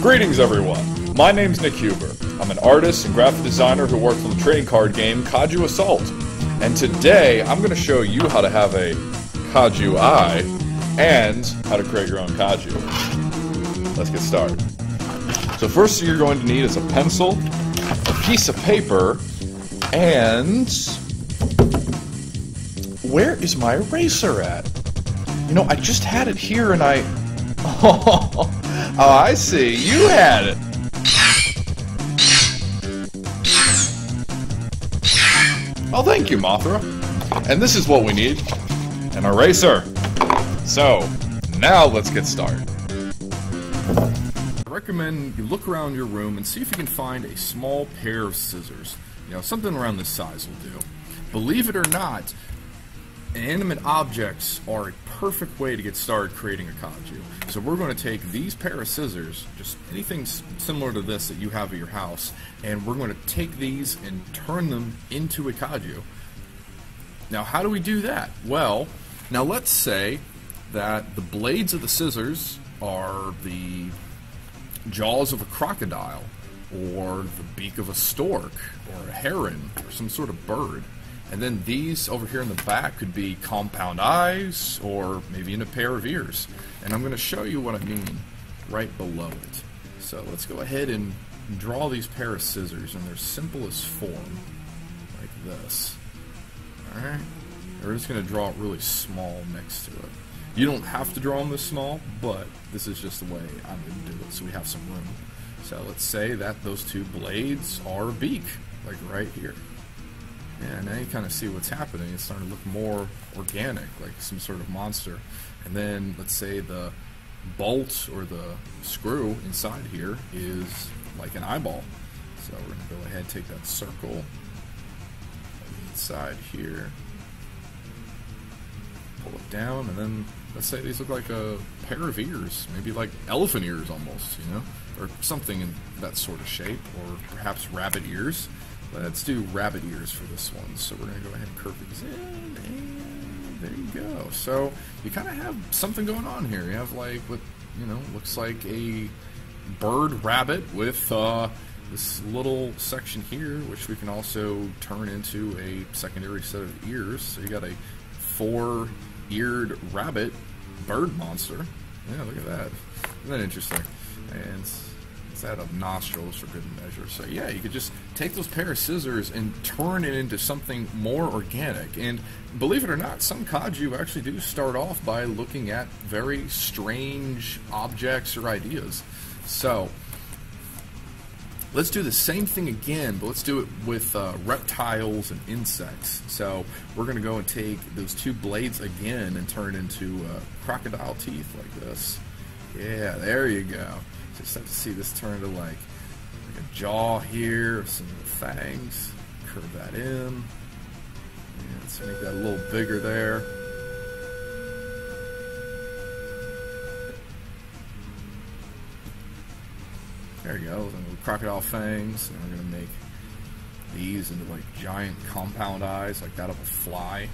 Greetings everyone, my name's Nick Huber. I'm an artist and graphic designer who works on the trading card game Kaiju Assault. And today I'm going to show you how to have a kaiju eye and how to create your own kaiju. Let's get started. So first thing you're going to need is a pencil, a piece of paper, and... where is my eraser at? You know, I just had it here and I... Oh, I see. You had it. Oh, thank you, Mothra. And this is what we need. An eraser. So, now let's get started. I recommend you look around your room and see if you can find a small pair of scissors. You know, something around this size will do. Believe it or not, inanimate objects are a perfect way to get started creating a kaiju. So we're going to take these pair of scissors, just anything similar to this that you have at your house, and we're going to take these and turn them into a kaiju. Now how do we do that? Well, now let's say that the blades of the scissors are the jaws of a crocodile, or the beak of a stork, or a heron, or some sort of bird. And then these over here in the back could be compound eyes, or maybe in a pair of ears. And I'm going to show you what I mean right below it. So let's go ahead and draw these pair of scissors in their simplest form, like this. Alright? We're just going to draw it really small next to it. You don't have to draw them this small, but this is just the way I'm going to do it, so we have some room. So let's say that those two blades are a beak, like right here. Yeah, now you kind of see what's happening. It's starting to look more organic, like some sort of monster. And then, let's say the bolt or the screw inside here is like an eyeball. So we're going to go ahead and take that circle inside here, pull it down, and then let's say these look like a pair of ears, maybe like elephant ears almost, you know, or something in that sort of shape, or perhaps rabbit ears. Let's do rabbit ears for this one. So we're going to go ahead and curve these in, and there you go. So you kind of have something going on here. You have like what, you know, looks like a bird rabbit with this little section here, which we can also turn into a secondary set of ears. So you got a 4-eared rabbit bird monster. Yeah, look at that. Isn't that interesting? And out of nostrils for good measure. So yeah, you could just take those pair of scissors and turn it into something more organic. And believe it or not, some kaiju actually do start off by looking at very strange objects or ideas. So let's do the same thing again, but let's do it with reptiles and insects. So we're going to go and take those two blades again and turn it into crocodile teeth like this. Yeah, there you go. Just have to see this turn to like a jaw here, some fangs. Curve that in. And let's make that a little bigger there. There you go. Crocodile fangs. And we're gonna make these into like giant compound eyes, like that of a fly.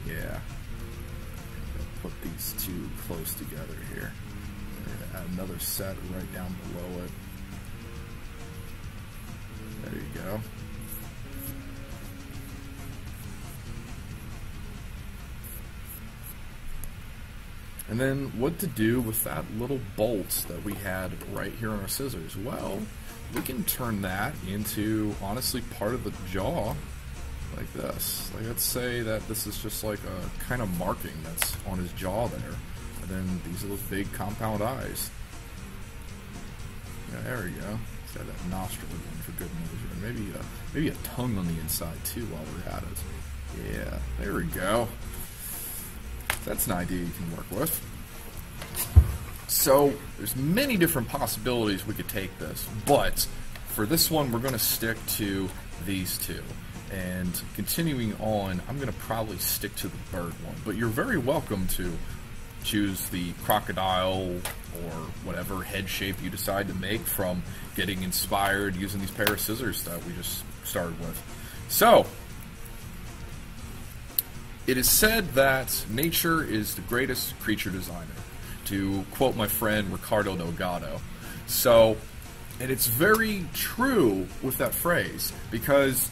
Yeah. Put these two close together here. Add another set right down below it. There you go. And then what to do with that little bolt that we had right here on our scissors? Well, we can turn that into, honestly, part of the jaw like this. Like, let's say that this is just like a kind of marking that's on his jaw there. And then these are those big compound eyes. Yeah, there we go. Let's add that nostril again for good measure. Maybe a tongue on the inside too while we're at it. Yeah, there we go. That's an idea you can work with. So there's many different possibilities we could take this, but for this one we're going to stick to these two. And continuing on, I'm going to probably stick to the bird one, but you're very welcome to choose the crocodile or whatever head shape you decide to make from getting inspired using these pair of scissors that we just started with. So, it is said that nature is the greatest creature designer, to quote my friend Ricardo Delgado. So, And it's very true with that phrase, because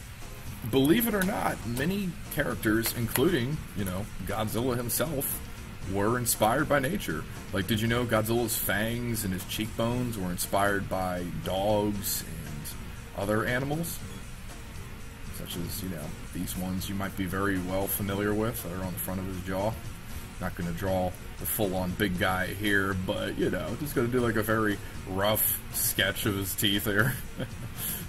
believe it or not, many characters, including, you know, Godzilla himself, were inspired by nature. Like, did you know Godzilla's fangs and his cheekbones were inspired by dogs and other animals? Such as, you know, these ones you might be very well familiar with that are on the front of his jaw. Not going to draw the full-on big guy here, but, you know, just going to do like a very rough sketch of his teeth here.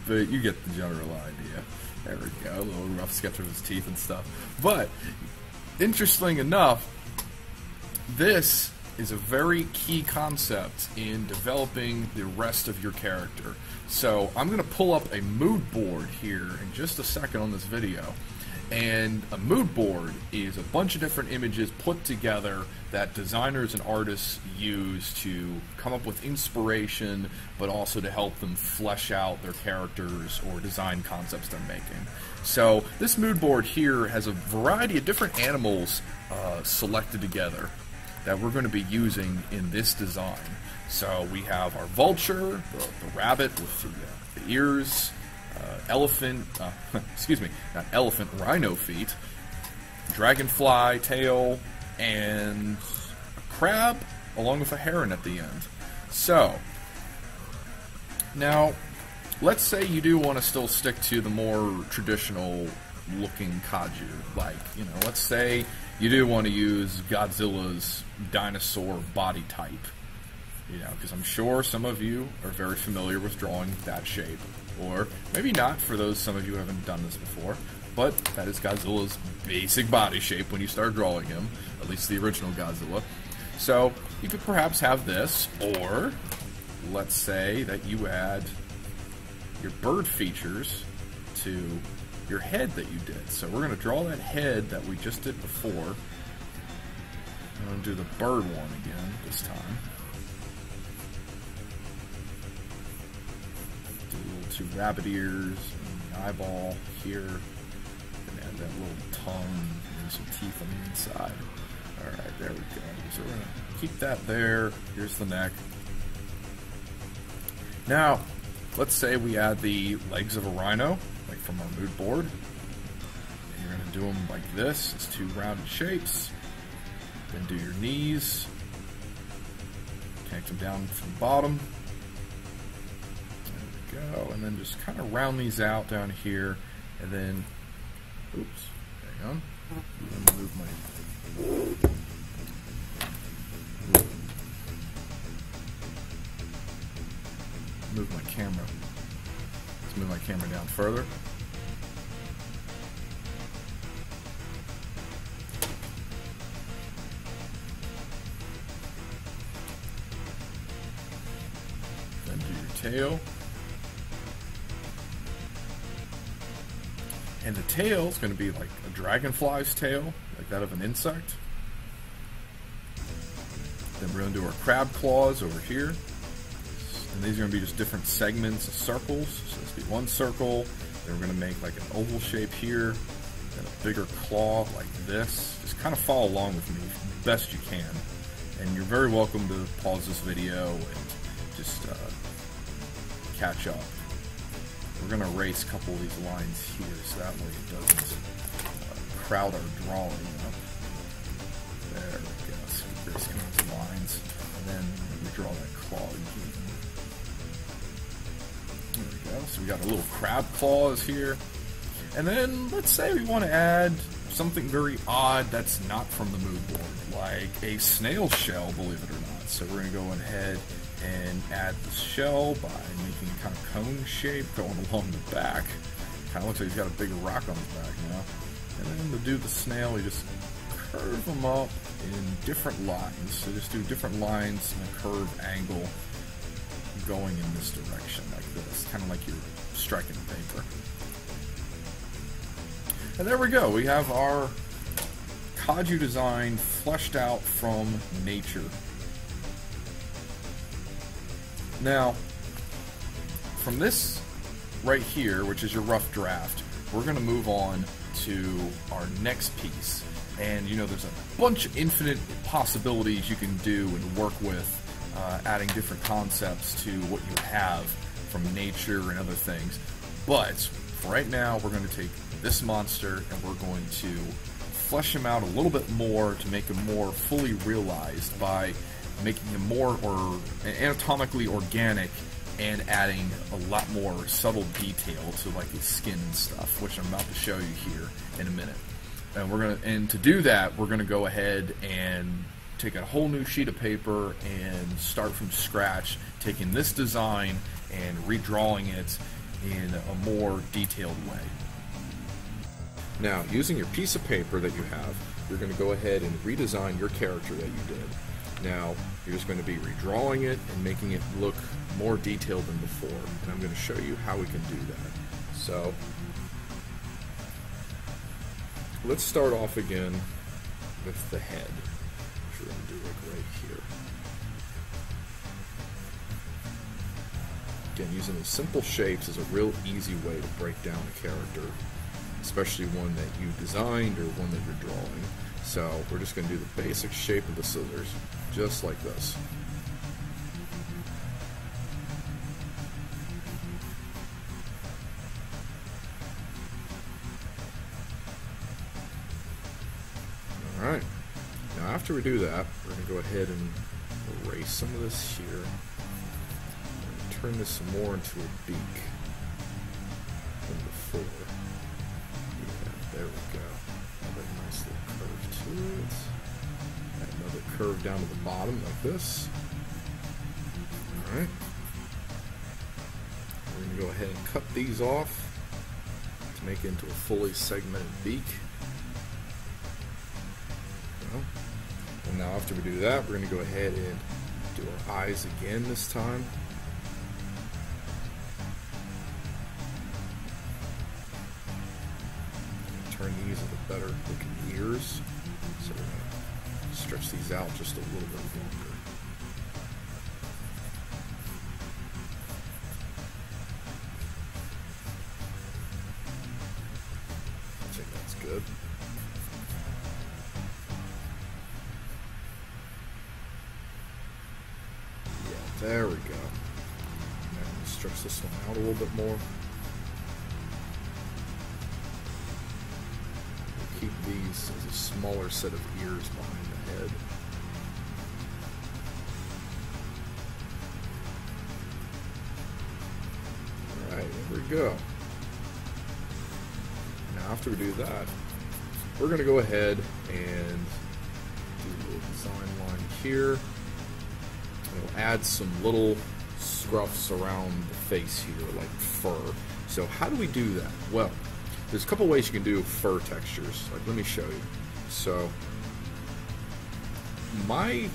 But you get the general idea. There we go, a little rough sketch of his teeth and stuff. But, interesting enough, this is a very key concept in developing the rest of your character. So I'm going to pull up a mood board here in just a second on this video. And a mood board is a bunch of different images put together that designers and artists use to come up with inspiration, but also to help them flesh out their characters or design concepts they're making. So this mood board here has a variety of different animals selected together that we're going to be using in this design. So we have our vulture, the rabbit with the ears, elephant, excuse me, not elephant, rhino feet, dragonfly tail, and a crab, along with a heron at the end. So, now, let's say you do want to still stick to the more traditional looking kaiju. Like, you know, let's say you do want to use Godzilla's dinosaur body type. You know, because I'm sure some of you are very familiar with drawing that shape. Or maybe not, for some of you who haven't done this before. But that is Godzilla's basic body shape when you start drawing him. At least the original Godzilla. So, you could perhaps have this, or let's say that you add your bird features to your head that you did. So we're going to draw that head that we just did before. I'm going to do the bird one again this time. Do a little two rabbit ears and the eyeball here. And add that little tongue and some teeth on the inside. Alright, there we go. So we're going to keep that there. Here's the neck. Now, let's say we add the legs of a rhino, like from our mood board. And you're going to do them like this. It's two rounded shapes. Then do your knees. Connect them down from the bottom. There we go. And then just kind of round these out down here. And then, oops, hang on. Let me move my camera. Let's move my camera down further. Then do your tail. And the tail is going to be like a dragonfly's tail, like that of an insect. Then we're going to do our crab claws over here. And these are going to be just different segments of circles. So this will be one circle. Then we're going to make like an oval shape here. Then a bigger claw like this. Just kind of follow along with me best you can. And you're very welcome to pause this video and just catch up. We're going to erase a couple of these lines here so that way it doesn't crowd our drawing up. There we go. So we erase these lines. And then we draw that claw again. There we go. So we got a little crab claws here. And then let's say we want to add something very odd that's not from the mood board, like a snail shell, believe it or not. So we're going to go ahead and add the shell by making a kind of cone shape going along the back. Kind of looks like he's got a big rock on his back now. And then to do the snail, we just curve them up in different lines. So just do different lines and a curved angle going in this direction like this, kind of like you're striking paper. And there we go. We have our kaiju design fleshed out from nature. Now, from this right here, which is your rough draft, we're going to move on to our next piece. And you know, there's a bunch of infinite possibilities you can do and work with, adding different concepts to what you have. from nature and other things. But for right now, we're going to take this monster and we're going to flesh him out a little bit more to make him more fully realized by making him more anatomically organic and adding a lot more subtle detail to like his skin and stuff, which I'm about to show you here in a minute. And to do that, we're gonna go ahead and take a whole new sheet of paper and start from scratch, taking this design and redrawing it in a more detailed way. Now, using your piece of paper that you have, you're going to go ahead and redesign your character that you did. Now, you're just going to be redrawing it and making it look more detailed than before. And I'm going to show you how we can do that. So, let's start off again with the head, which we're going to do like right here. Again, using these simple shapes is a real easy way to break down a character, especially one that you designed or one that you're drawing. So we're just going to do the basic shape of the scissors, just like this. Alright, now after we do that, we're going to go ahead and erase some of this here. Turn this some more into a beak than before. Yeah, there we go. Another nice little curve to it. Add another curve down to the bottom like this. Alright. We're going to go ahead and cut these off to make it into a fully segmented beak. And now after we do that, we're going to go ahead and do our eyes again this time. Turn these into better looking ears. So we're going to stretch these out just a little bit longer. I think that's good. Yeah, there we go. And stretch this one out a little bit more. Keep these as a smaller set of ears behind the head. Alright, there we go. Now after we do that, we're going to go ahead and do a little design line here. And we'll add some little scruffs around the face here, like fur. So how do we do that? Well, there's a couple ways you can do fur textures. Like, let me show you. So, my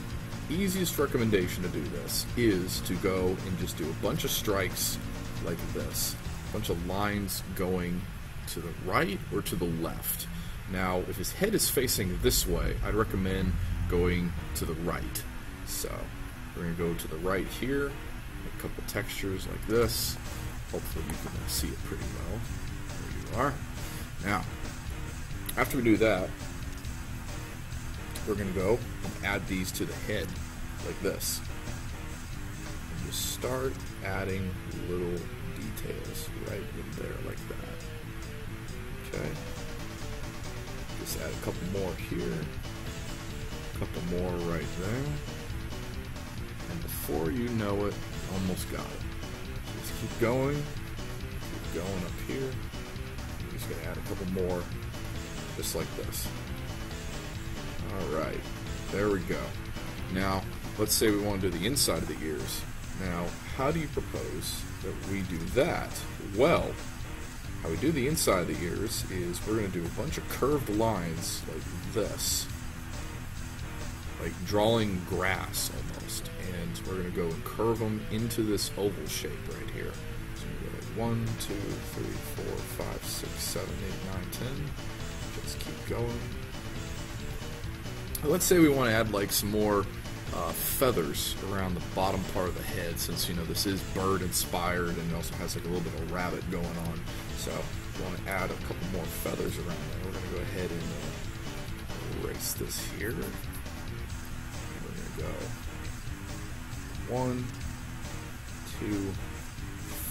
easiest recommendation to do this is to go and just do a bunch of strikes like this. A bunch of lines going to the right or to the left. Now, if his head is facing this way, I'd recommend going to the right. So, we're going to go to the right here. A couple textures like this. Hopefully you can see it pretty well. Are. Now, after we do that, we're going to go and add these to the head, like this. And just start adding little details right in there, like that. Okay. Just add a couple more here, a couple more right there. And before you know it, almost got it. Just keep going up here. Just going to add a couple more, just like this. Alright, there we go. Now, let's say we want to do the inside of the ears. Now, how do you propose that we do that? Well, how we do the inside of the ears is we're going to do a bunch of curved lines like this. Like drawing grass almost. And we're going to go and curve them into this oval shape right here. 1, 2, 3, 4, 5, 6, 7, 8, 9, 10. Just keep going. Let's say we want to add like some more feathers around the bottom part of the head, since you know this is bird inspired and it also has like a little bit of rabbit going on. So we want to add a couple more feathers around there. We're going to go ahead and erase this here. And we're going to go 1, 2,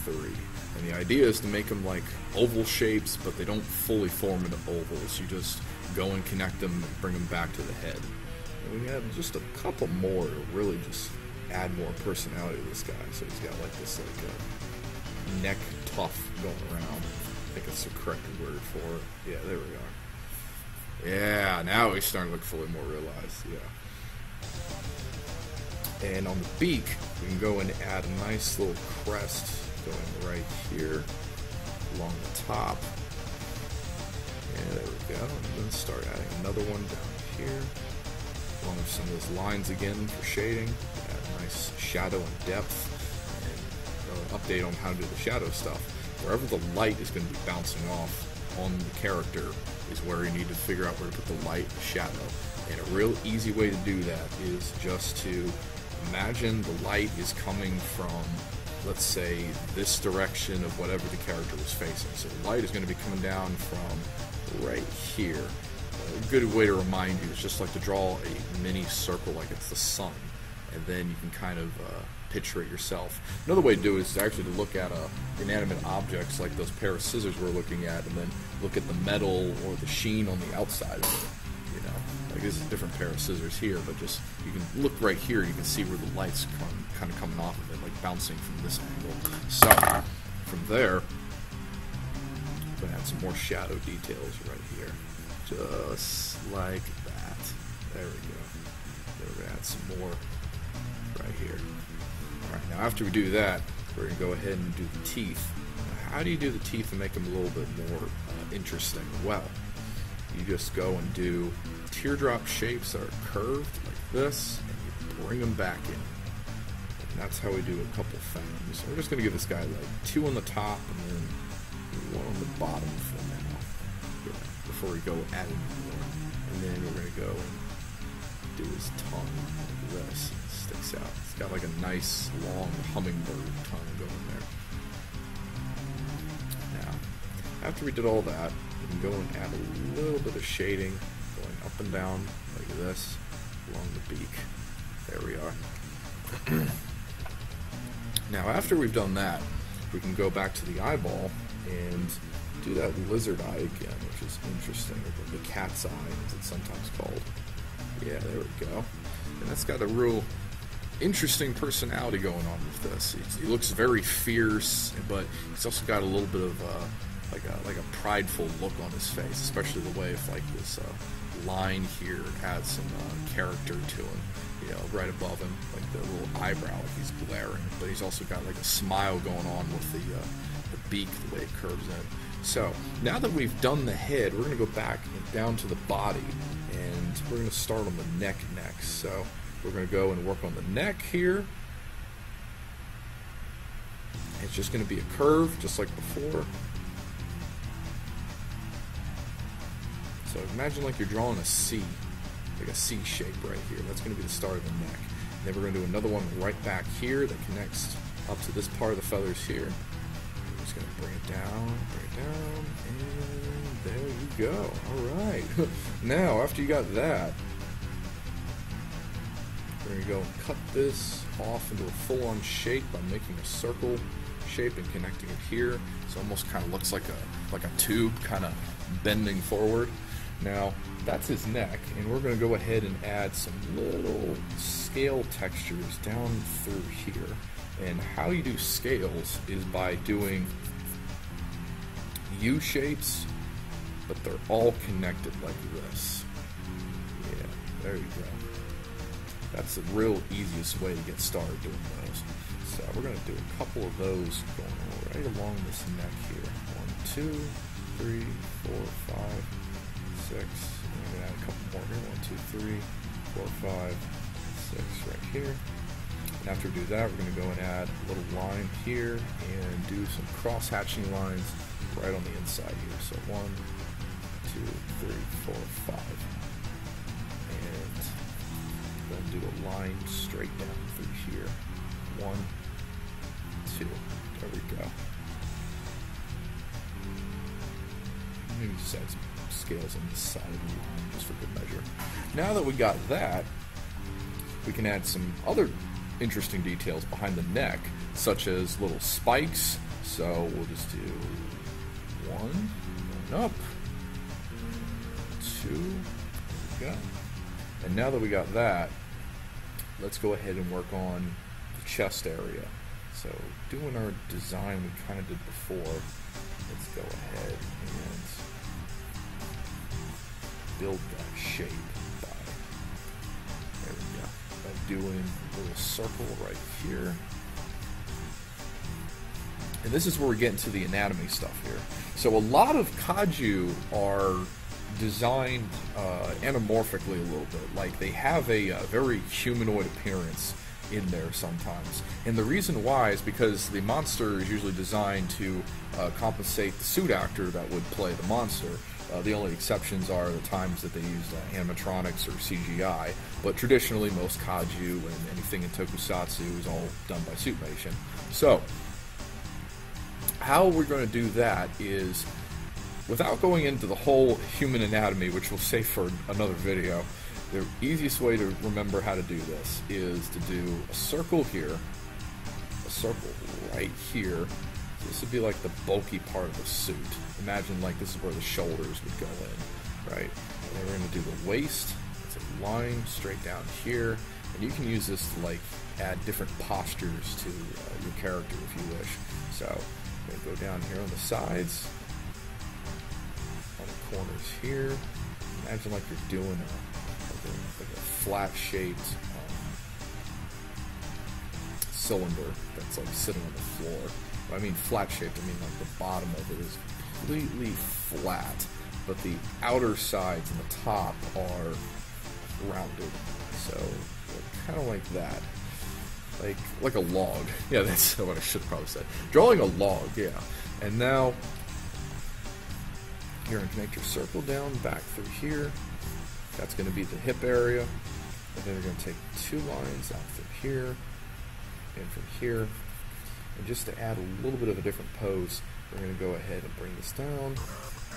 3. And the idea is to make them like oval shapes, but they don't fully form into ovals. You just go and connect them and bring them back to the head. And we have just a couple more to really just add more personality to this guy. So he's got like this like neck tuft going around. I think that's the correct word for it. Yeah, there we are. Yeah, now he's starting to look fully more realized. Yeah. And on the beak, we can go and add a nice little crest going right here along the top. Yeah, there we go. And then start adding another one down here, along with some of those lines again for shading. Add a nice shadow and depth, and update on how to do the shadow stuff. Wherever the light is going to be bouncing off on the character is where you need to figure out where to put the light and shadow. And a real easy way to do that is just to imagine the light is coming from, let's say, this direction of whatever the character was facing. So the light is going to be coming down from right here. A good way to remind you is just like to draw a mini circle like it's the sun, and then you can kind of picture it yourself. Another way to do it is actually to look at inanimate objects like those pair of scissors we're looking at, and then look at the metal or the sheen on the outside of it. You know, like this is a different pair of scissors here, but just you can look right here. You can see where the light's kind of coming off of it, like bouncing from this angle. So from there, I'm gonna add some more shadow details right here, just like that. There we go. Then we're gonna add some more right here. Alright, now after we do that, we're going to go ahead and do the teeth. Now, how do you do the teeth and make them a little bit more interesting? Well, you just go and do teardrop shapes that are curved like this, and you bring them back in. And that's how we do a couple things. So we're just going to give this guy like 2 on the top and then 1 on the bottom for now, before we go adding more. And then we're going to go and do his tongue like this. Sticks out. It's got like a nice long hummingbird tongue going there. Now, after we did all that, we can go and add a little bit of shading going up and down like this along the beak. There we are. Now, after we've done that, we can go back to the eyeball and do that lizard eye again, which is interesting, or the cat's eye, as it's sometimes called. Yeah, there we go. And that's got a real interesting personality going on with this. He looks very fierce, but he's also got a little bit of like a prideful look on his face, especially the way if like this line here adds some character to him. You know, right above him, like the little eyebrow, like he's glaring, but he's also got like a smile going on with the beak, the way it curves in. So now that we've done the head, we're going to go back and down to the body, and we're going to start on the neck next. So we're going to go and work on the neck here. It's just going to be a curve, just like before. So imagine like you're drawing a C, like a C shape right here. That's going to be the start of the neck. And then we're going to do another one right back here that connects up to this part of the feathers here. We're just going to bring it down, and there you go. All right. Now, after you got that, we're going to go and cut this off into a full-on shape by making a circle shape and connecting it here. So it almost kind of looks like a tube kind of bending forward. Now, that's his neck, and we're going to go ahead and add some little scale textures down through here. And how you do scales is by doing U shapes, but they're all connected like this. Yeah, there you go. That's the real easiest way to get started doing those. So we're going to do a couple of those going right along this neck here. 1, 2, 3, 4, 5, 6. And we're going to add a couple more here. 1, 2, 3, 4, 5, 6 right here. And after we do that, we're going to go and add a little line here and do some cross-hatching lines right on the inside here. So 1, 2, 3, 4, 5. And then do a line straight down through here. 1, 2. There we go. Maybe just add some scales on this side of the line just for good measure. Now that we got that, we can add some other interesting details behind the neck, such as little spikes So we'll just do 1 up, 2, there we go. And now that we got that, let's go ahead and work on the chest area. So doing our design we kind of did before, let's go ahead and build that shape there we go, by doing a little circle right here. And this is where we're getting to the anatomy stuff here. So a lot of kaiju are designed anamorphically a little bit. Like they have a very humanoid appearance in there sometimes. And the reason why is because the monster is usually designed to compensate the suit actor that would play the monster. The only exceptions are the times that they use animatronics or CGI, but traditionally most kaiju and anything in tokusatsu is all done by suitmation. So, how we're going to do that is, without going into the whole human anatomy, which we'll save for another video, the easiest way to remember how to do this is to do a circle here, a circle right here. So this would be like the bulky part of the suit. Imagine like this is where the shoulders would go in, right? And then we're going to do the waist. It's a line straight down here, and you can use this to like add different postures to your character if you wish. So I'm going to go down here on the sides, on the corners here. Imagine like you're doing like a flat-shaped cylinder that's like sitting on the floor. When I mean flat-shaped, I mean like the bottom of it is completely flat, but the outer sides and the top are rounded. So kind of like that, like a log. Yeah, that's what I should have probably said. Drawing a log, yeah. And now you're going to connect your circle down back through here. That's going to be the hip area. And then we're going to take 2 lines out from here and from here. And just to add a little bit of a different pose, we're going to go ahead and bring this down,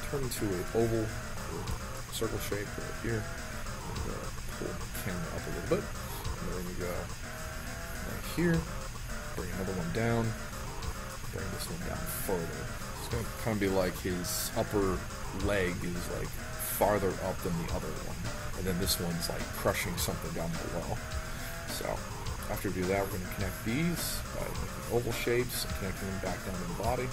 turn into an oval or circle shape right here. We're going to pull the camera up a little bit. And then we're going to go right here, bring another one down, bring this one down further. It's going to kind of be like his upper leg is like farther up than the other one, and then this one's like crushing something down below. So after we do that, we're going to connect these by making oval shapes and connecting them back down to the body.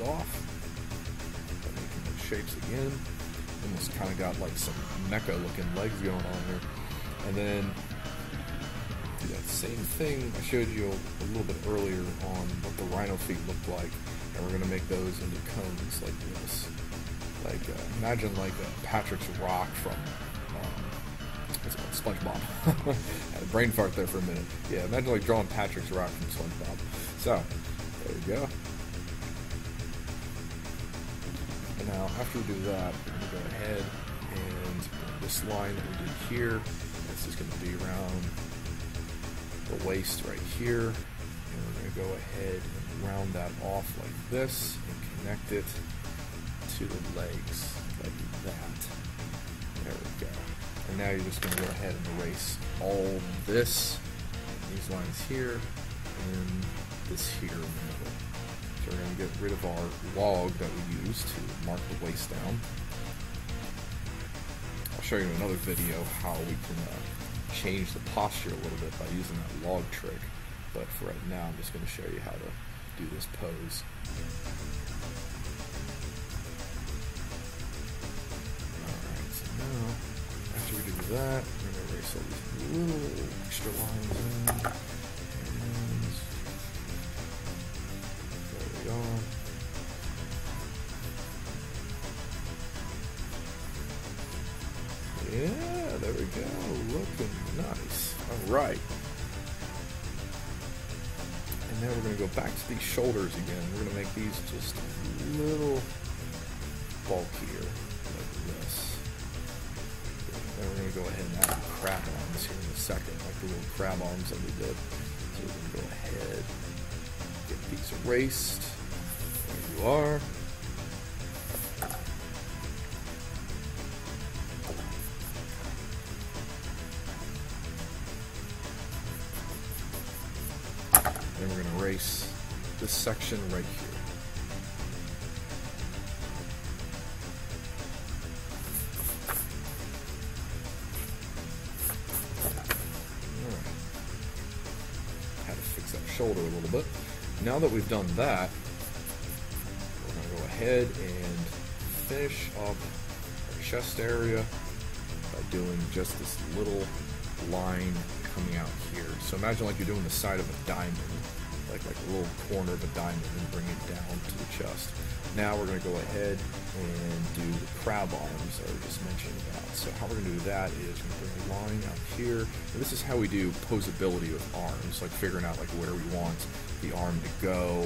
Off, making those shapes again. Almost kind of got like some mecha looking legs going on here. And then do that same thing I showed you a little bit earlier on what the rhino feet looked like, and we're going to make those into cones like this. Like imagine like a Patrick's Rock from what's it called? SpongeBob. Had a brain fart there for a minute. Yeah, imagine like drawing Patrick's Rock from SpongeBob. So there you go. Now, after we do that, we're going to go ahead and this line that we did here, this is going to be around the waist right here, and we're going to go ahead and round that off like this and connect it to the legs like that. There we go. And now you're just going to go ahead and erase all this, these lines here, and this here in the middle. So we're going to get rid of our log that we use to mark the waist down. I'll show you in another video how we can change the posture a little bit by using that log trick. But for right now, I'm just going to show you how to do this pose. Alright, so now, after we do that, we're going to erase all these little extra lines in. Yeah, there we go. Looking nice. Alright. And now we're going to go back to these shoulders again. We're going to make these just a little bulkier, like this. Then we're going to go ahead and add crab arms here in a second, like the little crab arms that we did. So we're going to go ahead, get these erased. There you are. Then we're going to erase this section right here. Shoulder a little bit. Now that we've done that, we're going to go ahead and finish up our chest area by doing just this little line coming out here. So imagine like you're doing the side of a diamond, like a little corner of a diamond, and bring it down to the chest. Now we're going to go ahead and do the crab arms that I was just mentioning about. So how we're going to do that is we're going to bring a line out here. And this is how we do posability with arms, like figuring out like where we want the arm to go,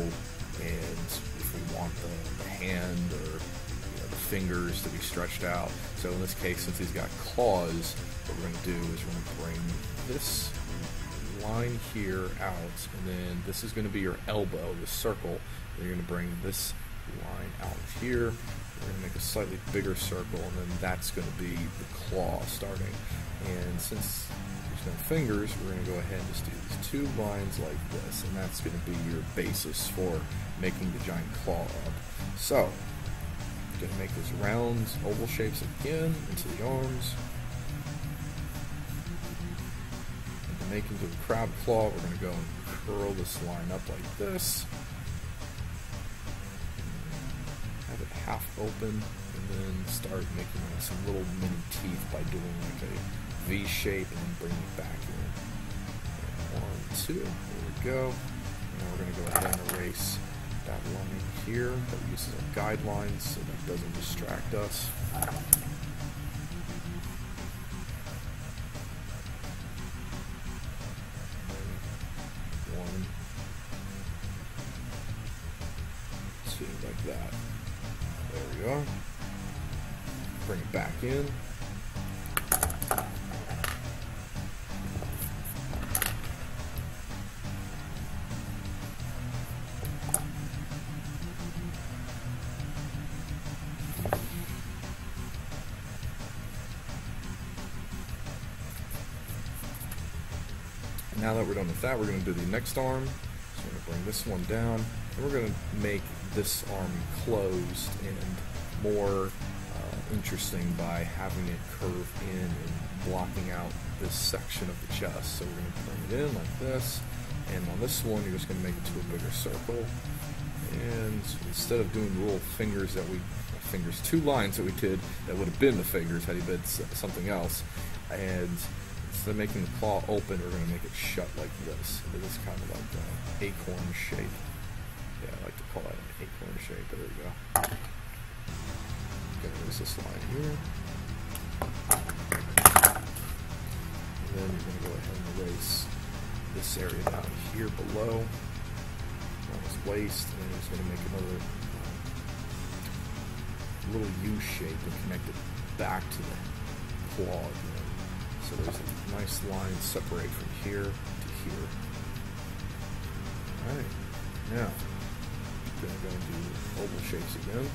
and if we want the hand or the fingers to be stretched out. So in this case, since he's got claws, what we're going to do is we're going to bring this line here out, and then this is going to be your elbow, the circle. And you're going to bring this line out here. We're going to make a slightly bigger circle, and then that's going to be the claw starting. And since there's no fingers, we're going to go ahead and just do these two lines like this, and that's going to be your basis for making the giant claw up. So, I'm going to make those round oval shapes again into the arms. And to make into a crab claw, we're going to go and curl this line up like this. Have it half open, and then start making like some little mini teeth by doing like a V shape, and then bring it back in. And 1, 2, there we go. Now we're going to go ahead and erase that line here that we use as our guidelines so that doesn't distract us. And 1, 2, like that. There we are. Bring it back in. Now that we're done with that, we're going to do the next arm. So we're going to bring this one down, and we're going to make this arm closed and more interesting by having it curve in and blocking out this section of the chest. So we're going to bring it in like this, and on this one you're just going to make it to a bigger circle. And instead of doing the little fingers that two lines that we did that would have been the fingers had he been something else, and instead of making the claw open, we're going to make it shut like this. It is kind of like an acorn shape. Yeah, I like to call that an acorn shape. There we go. Going to use this line here. And then you're going to go ahead and erase this area down here below on his waist, and then he's going to make another little U shape and connect it back to the claw again. So there's a nice line separate from here to here. Alright, now I'm going to go and do oval shapes again.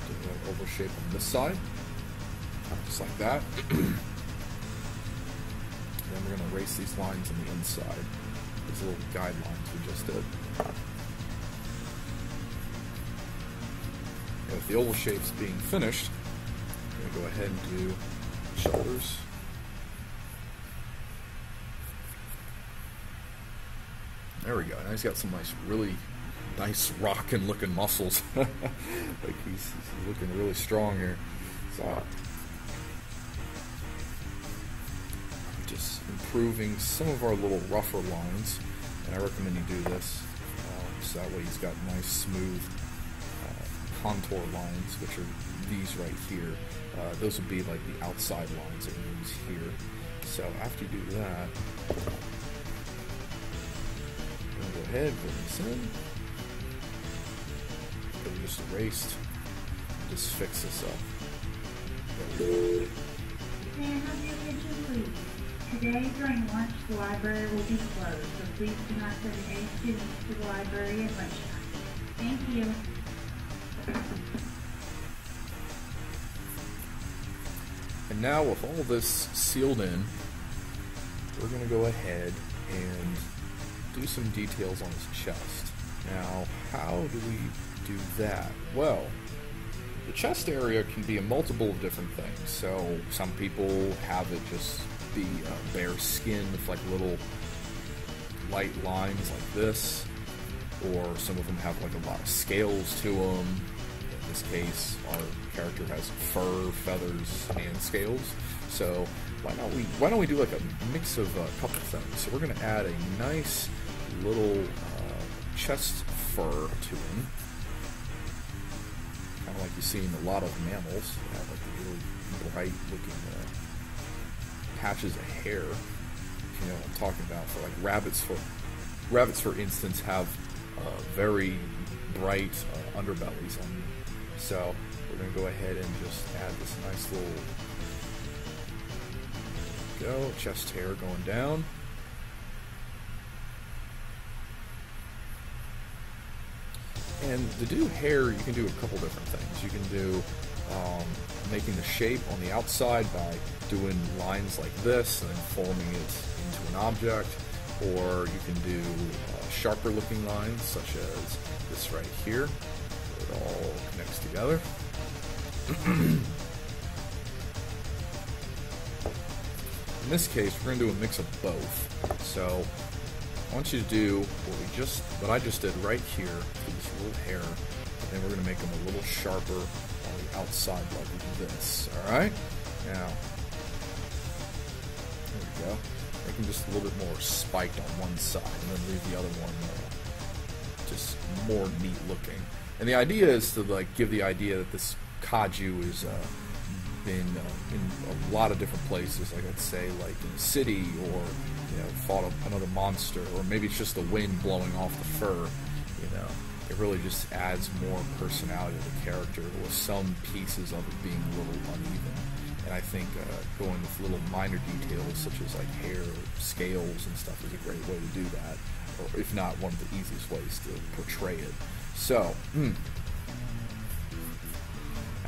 Do an oval shape on this side, just like that. Then we're going to erase these lines on the inside, these little guidelines we just did. And with the oval shapes being finished, I'm going to go ahead and do shoulders. There we go. Now he's got some really nice rockin' looking muscles. Like he's looking really strong here. So just improving some of our little rougher lines, and I recommend you do this so that way he's got nice smooth contour lines, which are these right here. Those would be like the outside lines that we use here. So after you do that, go ahead, bring this in. We just erased. Just fix this up. Today, during lunch, the library will be closed, so please do not send any students to the library at lunchtime. Thank you. And now with all this sealed in, we're going to go ahead and do some details on his chest. Now, how do we do that? Well, the chest area can be a multiple of different things. So some people have it just be bare skin with like little light lines like this, or some of them have like a lot of scales to them. In this case, our character has fur, feathers, and scales. So why don't we do like a mix of a couple things? So we're going to add a nice little chest fur to him, kind of like you see in a lot of mammals. They have like really bright looking patches of hair. You know what I'm talking about. For like rabbits for instance have very bright underbellies on them. So we're going to go ahead and just add this nice little chest hair going down. And to do hair, you can do a couple different things. You can do making the shape on the outside by doing lines like this and then forming it into an object, or you can do sharper looking lines such as this right here. It all connects together. In this case, we're going to do a mix of both. So I want you to do what I just did right here for this little hair, and then we're going to make them a little sharper on the outside like this. Alright? Now, there we go. Make them just a little bit more spiked on one side, and then leave the other one just more neat looking. And the idea is to like give the idea that this kaiju is been in a lot of different places, like I'd say like in a city, or fought another monster, or maybe it's just the wind blowing off the fur. It really just adds more personality to the character, with some pieces of it being a little uneven. And I think going with little minor details such as like hair, scales, and stuff is a great way to do that, or if not, one of the easiest ways to portray it. So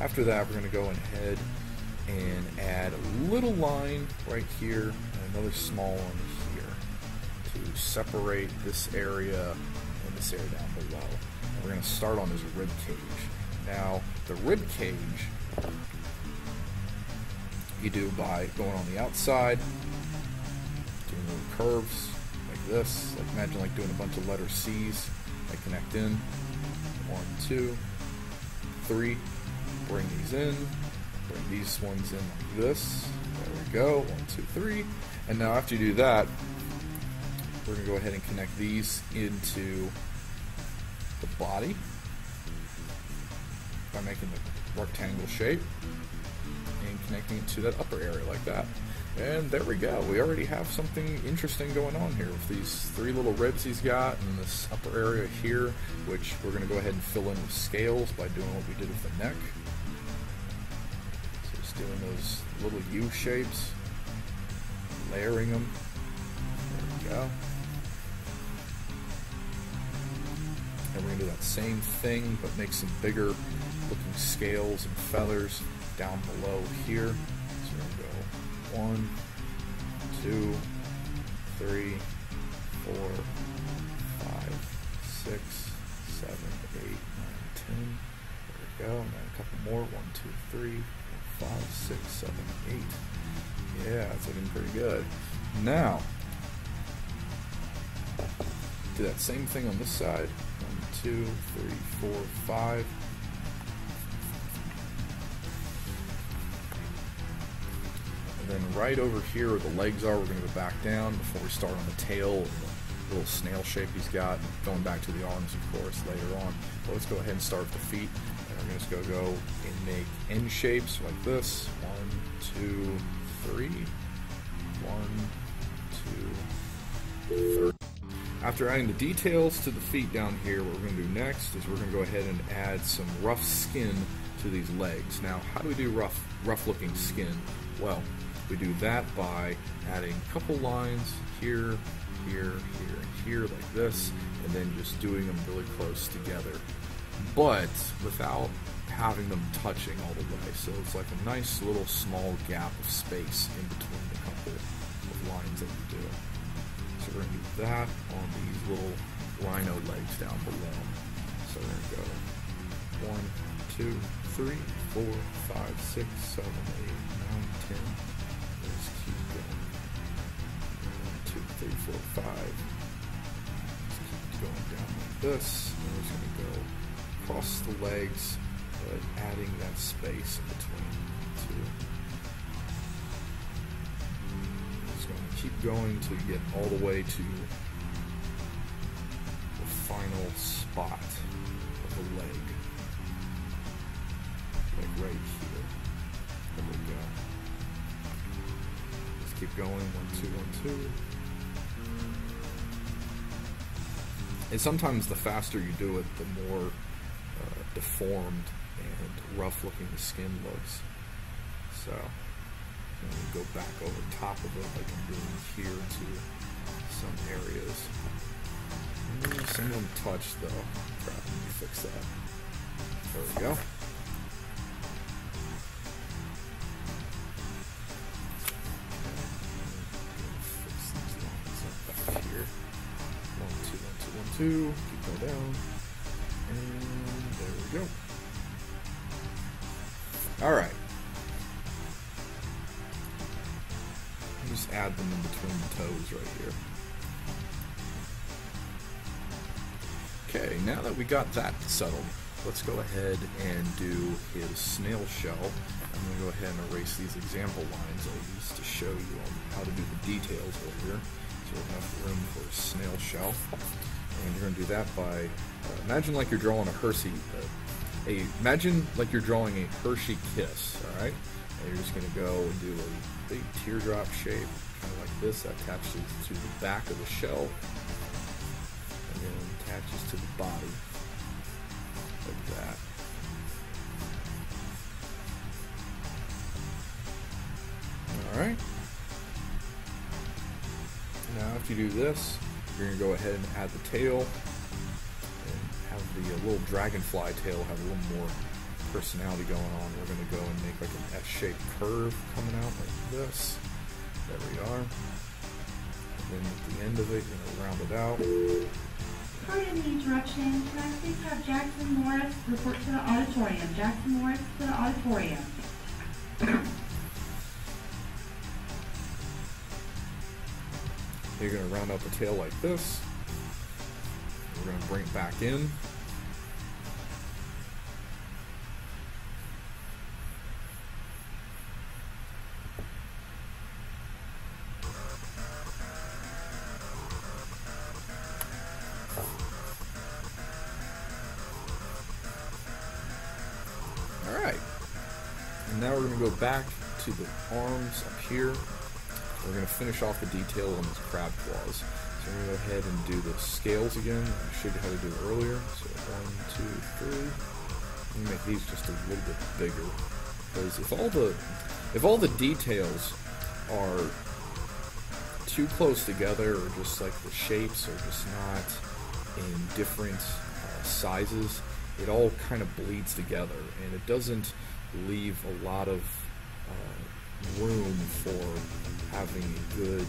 after that, we're going to go ahead and add a little line right here and another small one here to separate this area and this area down below. And we're going to start on his rib cage. Now, the rib cage you do by going on the outside, doing little curves like this. Like imagine like doing a bunch of letter C's that connect in. 1, 2, 3. Bring these in. Bring these ones in like this. There we go. 1, 2, 3. And now after you do that, we're going to go ahead and connect these into the body by making the rectangle shape and connecting it to that upper area like that. And there we go. We already have something interesting going on here with these 3 little ribs he's got and this upper area here, which we're going to go ahead and fill in with scales by doing what we did with the neck. So just doing those little U shapes, layering them. There we go. And we're going to do that same thing, but make some bigger looking scales and feathers down below here. So we're going to go 1, 2, 3, 4, 5, 6, 7, 8, 9, 10. There we go. And then a couple more. 1, 2, 3, 4, 5, 6, 7, 8. Yeah, it's looking pretty good. Now, do that same thing on this side. 1, 2, 3, 4, 5. And then right over here where the legs are, we're going to go back down before we start on the tail and the little snail shape he's got. And going back to the arms, of course, later on. But let's go ahead and start with the feet. And we're just going to go and make end shapes like this. 1, 2, 3. 1, 2, 3. After adding the details to the feet down here, what we're going to do next is we're going to go ahead and add some rough skin to these legs. Now, how do we do rough looking skin? Well, We do that by adding a couple lines here, here, here, and here, like this, and then just doing them really close together, but without having them touching all the way. So it's like a nice little small gap of space in between a couple of lines that you do. So we're going to do that on these little rhino legs down below. So we're going to go 1, 2, 3, 4, 5, 6, 7, 8, 9, 10. Let's keep going. 1, 2, 3, 4, 5. Let's keep going down like this. And we're just going to go across the legs, but adding that space in between the two. Just going to keep going to get all the way to the final spot of the leg. Like right here. There we go. Just keep going. 1, 2, 1, 2. And sometimes the faster you do it, the more deformed and rough looking the skin looks. So I'm going to go back over top of it like I'm doing here to some areas. Some of them touch though. Crap, let me fix that. There we go. Fix these lines up back here. 1, 2, 1, 2, 1, 2. Keep going down. And there we go. Alright. Just add them in between the toes right here. Okay, now that we got that settled, let's go ahead and do his snail shell. I'm going to go ahead and erase these example lines I used to show you on how to do the details over here. So we'll have room for a snail shell. And you're going to do that by, imagine like you're drawing a Hershey, imagine like you're drawing a Hershey kiss, alright? And you're just going to go and do a big teardrop shape, kind of like this, that attaches to the back of the shell, and then attaches to the body, like that. Alright. Now after you do this, you're going to go ahead and add the tail, and have the little dragonfly tail have a little more personality going on. We're going to go and make like an S-shaped curve coming out like this. There we are. And then at the end of it, you're going to round it out. Pardon the interruption. Can I please have Jackson Morris report to the auditorium? Jackson Morris to the auditorium. You're going to round out the tail like this. We're going to bring it back in. Alright. And now we're going to go back to the arms up here. We're going to finish off the detail on these crab claws. So we're going to go ahead and do the scales again. I showed you how to do it earlier. So 1, 2, 3. Let me make these just a little bit bigger. Because if all the details are too close together, or just like the shapes are just not in different sizes, it all kind of bleeds together, and it doesn't leave a lot of room for having a good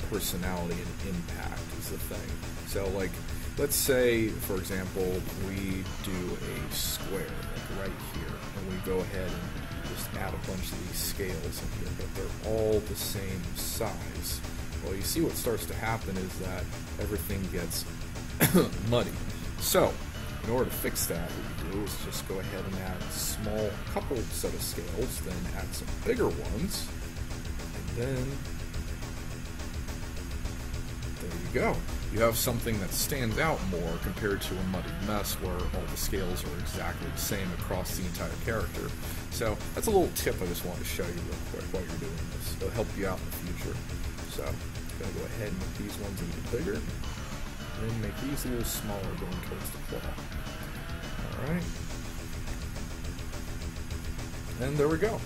personality and impact is the thing. So like, let's say, for example, we do a square, like right here, and we go ahead and just add a bunch of these scales in here, but they're all the same size. Well, you see what starts to happen is that everything gets muddy. So, in order to fix that, what we do is just go ahead and add a small couple set of scales, then add some bigger ones, and then there you go. You have something that stands out more compared to a muddy mess where all the scales are exactly the same across the entire character. So that's a little tip I just wanted to show you real quick while you're doing this. It'll help you out in the future. So I'm going to go ahead and make these ones even bigger. And then make these a little smaller going towards the claw. Alright. And there we go.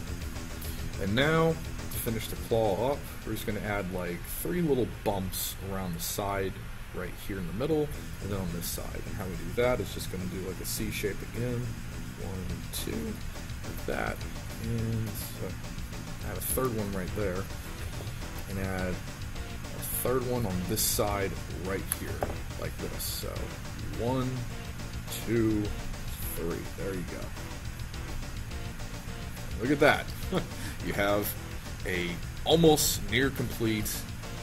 And now, finish the claw up, we're just going to add like 3 little bumps around the side right here in the middle, and then on this side. And how we do that is just going to do like a C shape again. 1, 2, like that. And add a third one right there. And add a third one on this side right here, like this. So 1, 2, 3. There you go. Look at that. You have a almost near complete,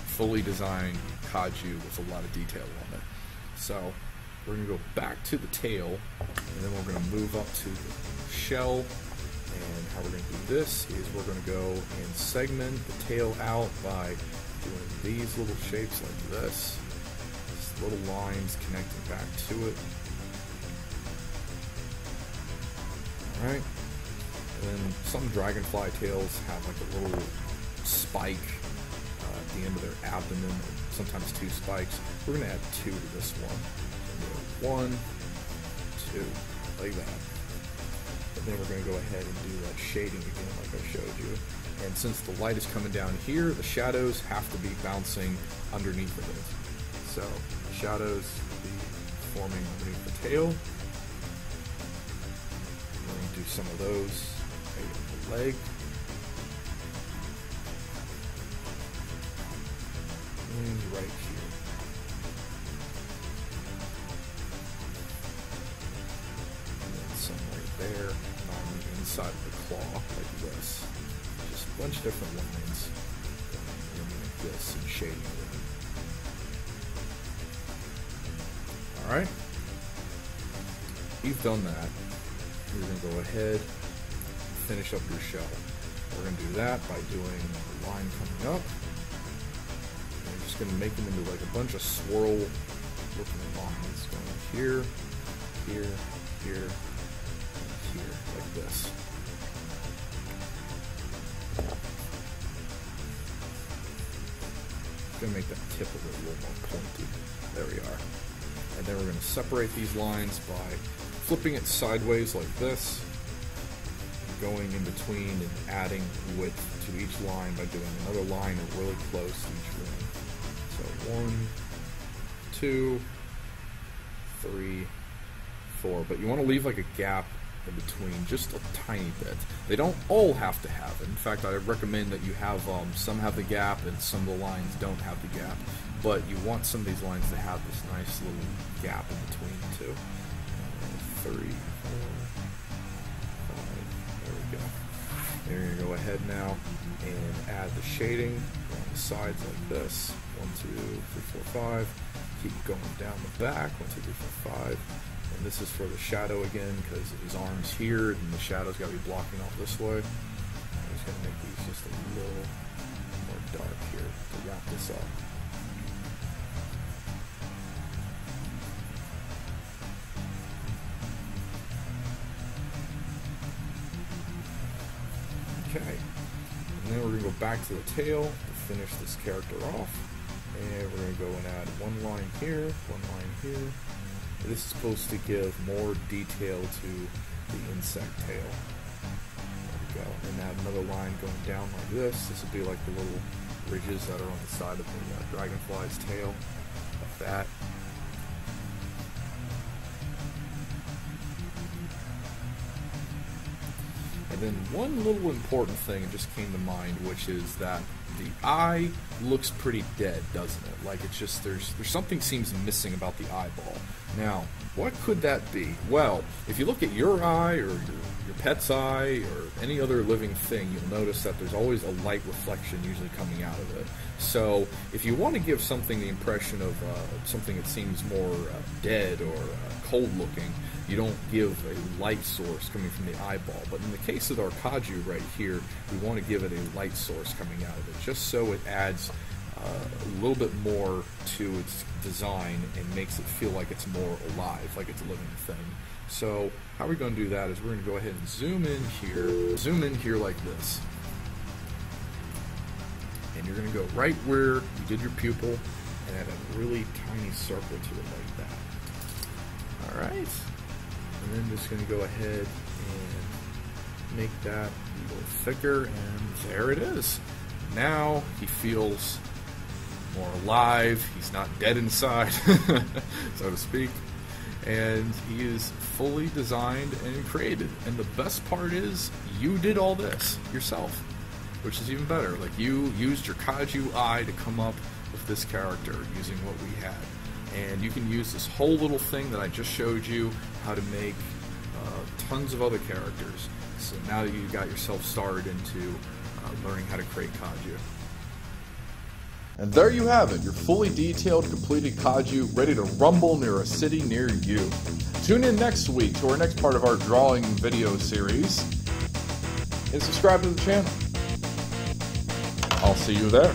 fully designed kaiju with a lot of detail on it. So we're going to go back to the tail, and then we're going to move up to the shell. And how we're going to do this is we're going to go and segment the tail out by doing these little shapes like this. Just little lines connecting back to it. Alright. And then some dragonfly tails have like a little spike at the end of their abdomen, or sometimes 2 spikes. We're going to add 2 to this one. So 1, 2, like that. And then we're going to go ahead and do that shading again like I showed you. And since the light is coming down here, the shadows have to be bouncing underneath of it. So the shadows will be forming underneath the tail. We're going to do some of those right on the leg. And right here. And then some right there on the inside of the claw, like this. Just a bunch of different lines. And like this, and shading around. Alright. You've done that. You're going to go ahead and finish up your shell. We're going to do that by doing a line coming up. Going to make them into like a bunch of swirl looking lines going here, here, here, and here, like this. Going to make that tip of it a little more pointy. There we are. And then we're going to separate these lines by flipping it sideways like this, going in between and adding width to each line by doing another line really close to each line. So 1, 2, 3, 4. But you want to leave like a gap in between, just a tiny bit. They don't all have to have it. In fact, I recommend that you have some have the gap and some of the lines don't have the gap. But you want some of these lines to have this nice little gap in between too. 3, 4, 5. There we go. You're going to go ahead now and add the shading on the sides like this. 1, 2, 3, 4, 5. Keep going down the back. 1, 2, 3, 4, 5. And this is for the shadow again because his arm's here and the shadow's got to be blocking off this way. I'm just going to make these just a little more dark here to wrap this up. Okay, and then we're going to go back to the tail to finish this character off. And we're going to go and add 1 line here, 1 line here. And this is supposed to give more detail to the insect tail. There we go. And add another line going down like this. This would be like the little ridges that are on the side of the dragonfly's tail, like that. And then one little important thing just came to mind, which is that the eye looks pretty dead, doesn't it? Like it's just, there's something seems missing about the eyeball. Now, what could that be? Well, if you look at your eye or your pet's eye or any other living thing, you'll notice that there's always a light reflection usually coming out of it. So if you want to give something the impression of something that seems more dead or cold looking, you don't give a light source coming from the eyeball. But in the case of our kaiju right here, we want to give it a light source coming out of it, just so it adds a little bit more to its design and makes it feel like it's more alive, like it's a living thing. So how we're going to do that is we're going to go ahead and zoom in here like this. And you're going to go right where you did your pupil and add a really tiny circle to it like that. Alright. And then just going to go ahead and make that a little thicker, and there it is. now he feels more alive. He's not dead inside, so to speak. And he is fully designed and created. And the best part is, you did all this yourself, which is even better. Like, you used your kaiju eye to come up with this character using what we had. And you can use this whole little thing that I just showed you how to make tons of other characters. So now that you got yourself started into learning how to create kaiju. And there you have it, your fully detailed, completed kaiju ready to rumble near a city near you. Tune in next week to our next part of our drawing video series, and subscribe to the channel. I'll see you there.